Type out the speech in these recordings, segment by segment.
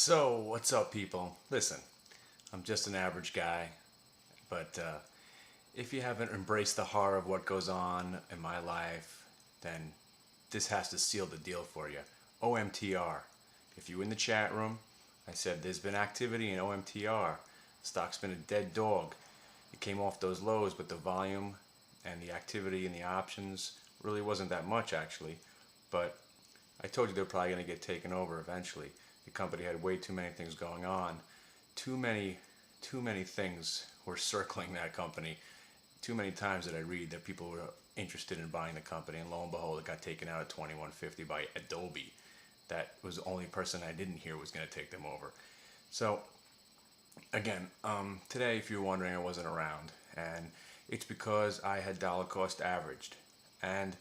So, what's up, people? Listen, I'm just an average guy, but if you haven't embraced the horror of what goes on in my life, then this has to seal the deal for you. OMTR. If you in the chat room, I said there's been activity in OMTR. Stock's been a dead dog. It came off those lows, but the volume and the activity and the options really wasn't that much actually. But I told you they're probably going to get taken over eventually. The company had way too many things going on. Too many, too many things were circling that company. Too many times did I read that people were interested in buying the company, and lo and behold, it got taken out at 21.50 by Adobe. That was the only person I didn't hear was going to take them over. So again, today, if you're wondering, I wasn't around, and it's because I had dollar cost averaged. And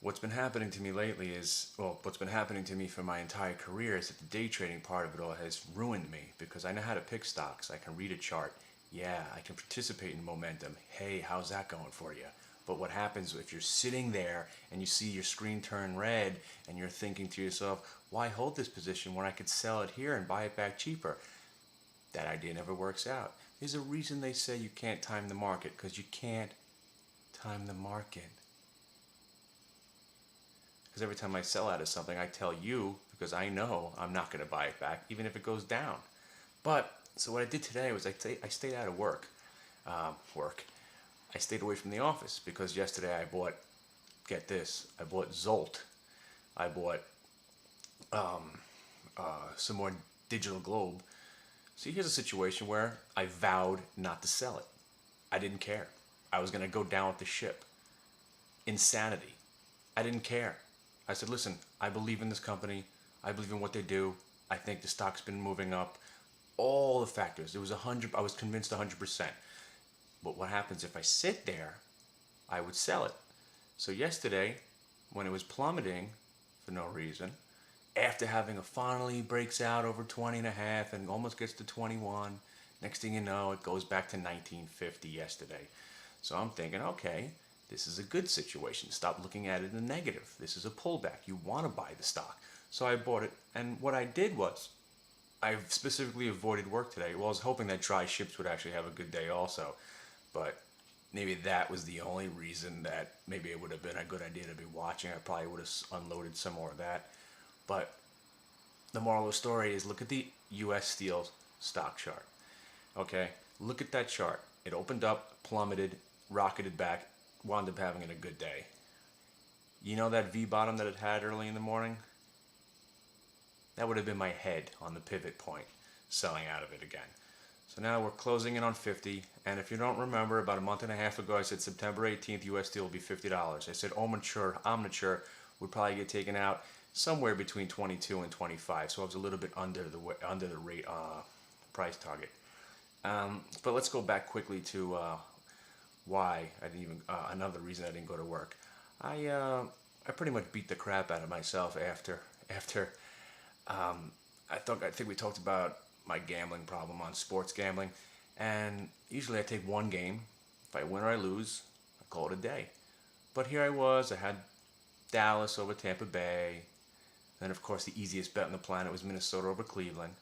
what's been happening to me lately is, well, what's been happening to me for my entire career is that the day trading part of it all has ruined me because I know how to pick stocks. I can read a chart. Yeah, I can participate in momentum. Hey, how's that going for you? But what happens if you're sitting there and you see your screen turn red and you're thinking to yourself, why hold this position when I could sell it here and buy it back cheaper? That idea never works out. There's a reason they say you can't time the market, because you can't time the market. Because every time I sell out of something, I tell you, because I know I'm not going to buy it back, even if it goes down. But, so what I did today was I stayed out of work. I stayed away from the office because yesterday I bought, get this, I bought Zolt. I bought some more Digital Globe. See, here's a situation where I vowed not to sell it. I didn't care. I was going to go down with the ship. Insanity. I didn't care. I said, listen, I believe in this company. I believe in what they do. I think the stock's been moving up. All the factors. It was 100. I was convinced 100%. But what happens if I sit there? I would sell it. So yesterday, when it was plummeting for no reason, after having a finally breaks out over 20 and a half and almost gets to 21, next thing you know, it goes back to 1950 yesterday. So I'm thinking, okay, this is a good situation. Stop looking at it in the negative. This is a pullback. You want to buy the stock. So I bought it. And what I did was, I specifically avoided work today. Well, I was hoping that dry ships would actually have a good day also. But maybe that was the only reason that maybe it would have been a good idea to be watching. I probably would have unloaded some more of that. But the moral of the story is look at the U.S. Steel stock chart. Okay? Look at that chart. It opened up, plummeted, rocketed back, wound up having a good day. You know that V bottom that it had early in the morning? That would have been my head on the pivot point, selling out of it again. So now we're closing in on 50, and if you don't remember, about a month and a half ago I said September 18th US Steel will be $50. I said Omniture would probably get taken out somewhere between 22 and 25, so I was a little bit under the rate price target. But let's go back quickly to why I didn't even another reason I didn't go to work. I pretty much beat the crap out of myself after I think we talked about my gambling problem on sports gambling, and usually I take one game. If I win or I lose, I call it a day. But here I was. I had Dallas over Tampa Bay. Then of course the easiest bet on the planet was Minnesota over Cleveland.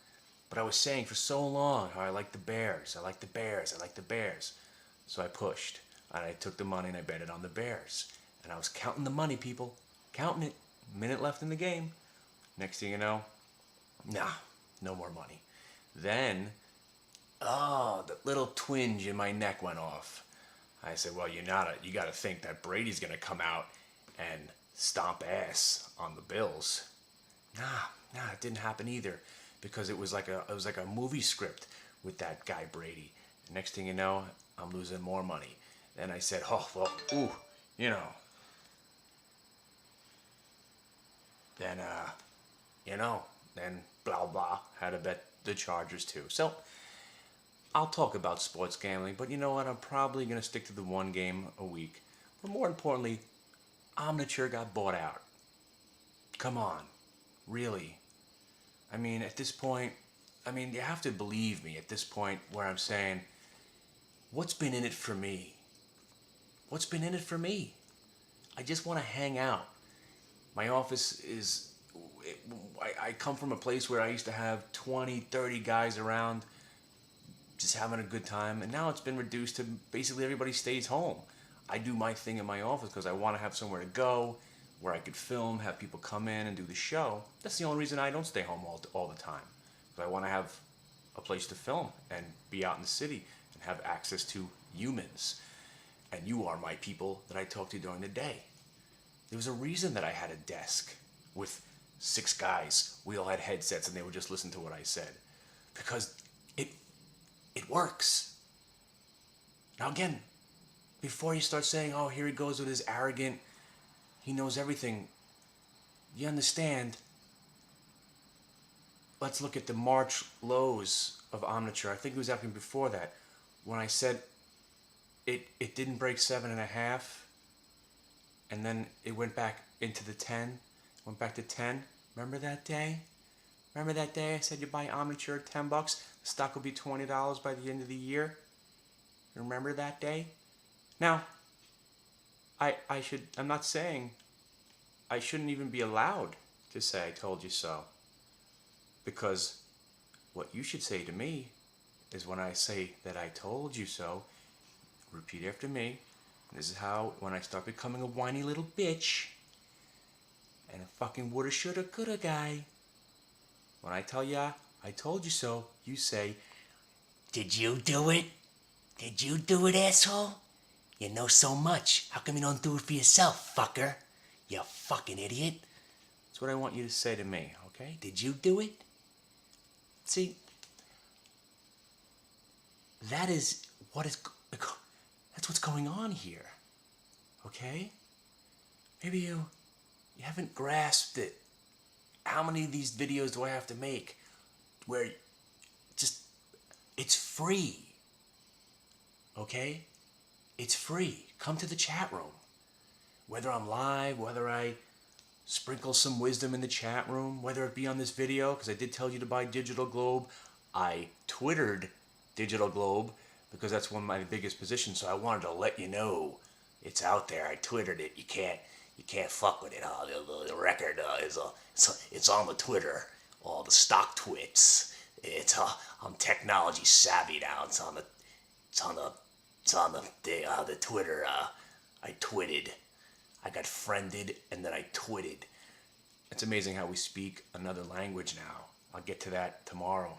But I was saying for so long how I like the Bears. I like the Bears. I like the Bears. So I pushed, and I took the money and I bet it on the Bears. And I was counting the money, people. Counting it. Minute left in the game. Next thing you know, nah, no more money. Then, the little twinge in my neck went off. I said, well, you gotta think that Brady's gonna come out and stomp ass on the Bills. Nah, it didn't happen either, because it was like a movie script with that guy Brady. Next thing you know, I'm losing more money. Then I said, oh well, ooh, you know. Then then blah blah, had to bet the Chargers too. So I'll talk about sports gambling, but you know what? I'm probably gonna stick to the one game a week. But more importantly, Omniture got bought out. Come on, really? I mean, at this point, you have to believe me at this point where I'm saying, what's been in it for me? What's been in it for me? I just want to hang out. My office is, I come from a place where I used to have 20, 30 guys around just having a good time, and now it's been reduced to basically everybody stays home. I do my thing in my office because I want to have somewhere to go, where I could film, have people come in and do the show. That's the only reason I don't stay home all the time. Because I want to have a place to film and be out in the city and have access to humans. And you are my people that I talk to during the day. There was a reason that I had a desk with 6 guys. We all had headsets and they would just listen to what I said. Because it works. Now again, before you start saying, oh, here he goes with his arrogant, he knows everything. You understand? Let's look at the March lows of Omniture. I think it was happening before that. When I said it didn't break 7.5, and then it went back into the 10, went back to 10. Remember that day? Remember that day I said you buy Omniture at $10, the stock will be $20 by the end of the year? Remember that day? Now, I'm not saying I shouldn't even be allowed to say I told you so. Because what you should say to me is when I say that I told you so, repeat after me. This is how, when I start becoming a whiny little bitch and a fucking woulda, shoulda, coulda guy, when I tell ya I told you so, you say, did you do it? Did you do it, asshole? You know so much. How come you don't do it for yourself, fucker? You fucking idiot. That's what I want you to say to me, okay? Did you do it? See, that's what's going on here, okay? Maybe you haven't grasped it. How many of these videos do I have to make where it's free, okay? It's free. Come to the chat room. Whether I'm live, whether I sprinkle some wisdom in the chat room, whether it be on this video, because I did tell you to buy Digital Globe. I Twittered Digital Globe because that's one of my biggest positions, so I wanted to let you know it's out there. I Twittered it. You can't fuck with it. The record it's on the Twitter. All the stock twits. I'm technology savvy now. It's on the Twitter. I twitted. I got friended and then I twitted. It's amazing how we speak another language now. I'll get to that tomorrow.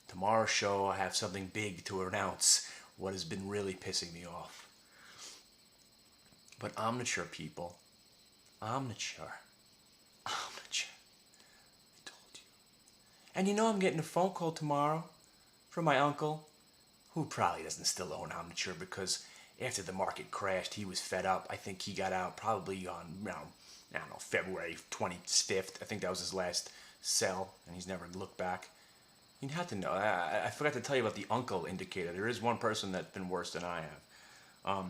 Tomorrow's show, I have something big to announce. What has been really pissing me off. But Omniture, people. Omniture. I told you. And you know I'm getting a phone call tomorrow from my uncle, who probably doesn't still own Omniture because after the market crashed, he was fed up. I think he got out probably on, I don't know, February 25th. I think that was his last sell, and he's never looked back. You'd have to know. I forgot to tell you about the uncle indicator. There is one person that's been worse than I have.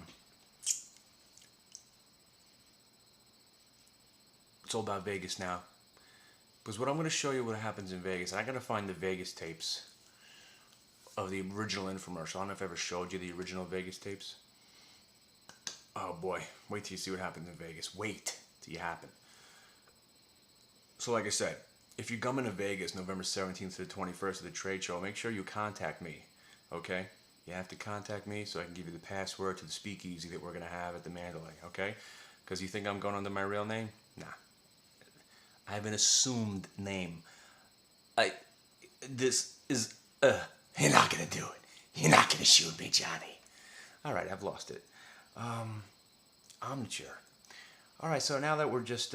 It's all about Vegas now. Because what I'm going to show you what happens in Vegas, and I got to find the Vegas tapes of the original infomercial. I don't know if I ever showed you the original Vegas tapes. Oh boy, wait till you see what happens in Vegas. Wait till you happen. So like I said, if you're coming to Vegas November 17th to the 21st of the trade show, make sure you contact me, okay? You have to contact me so I can give you the password to the speakeasy that we're going to have at the Mandalay, okay? Because you think I'm going under my real name? Nah. I have an assumed name. You're not going to do it. You're not going to shoot me, Johnny. All right, I've lost it. Omniture. All right, so now that we're just,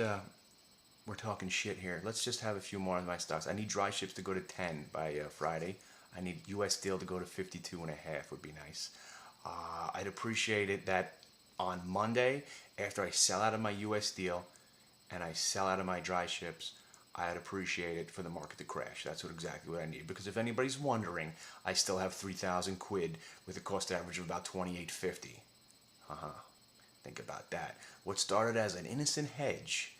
we're talking shit here, let's just have a few more of my stocks. I need dry ships to go to 10 by Friday. I need US Steel to go to 52.5 would be nice. I'd appreciate it that on Monday, after I sell out of my US Steel and I sell out of my dry ships, I'd appreciate it for the market to crash. That's exactly what I need. Because if anybody's wondering, I still have 3,000 quid with a cost average of about 28.50. Think about that. What started as an innocent hedge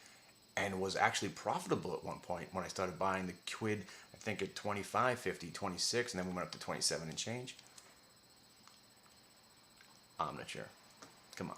and was actually profitable at one point when I started buying the quid, I think at 25.50, 26, and then we went up to 27 and change. Omniture. Come on.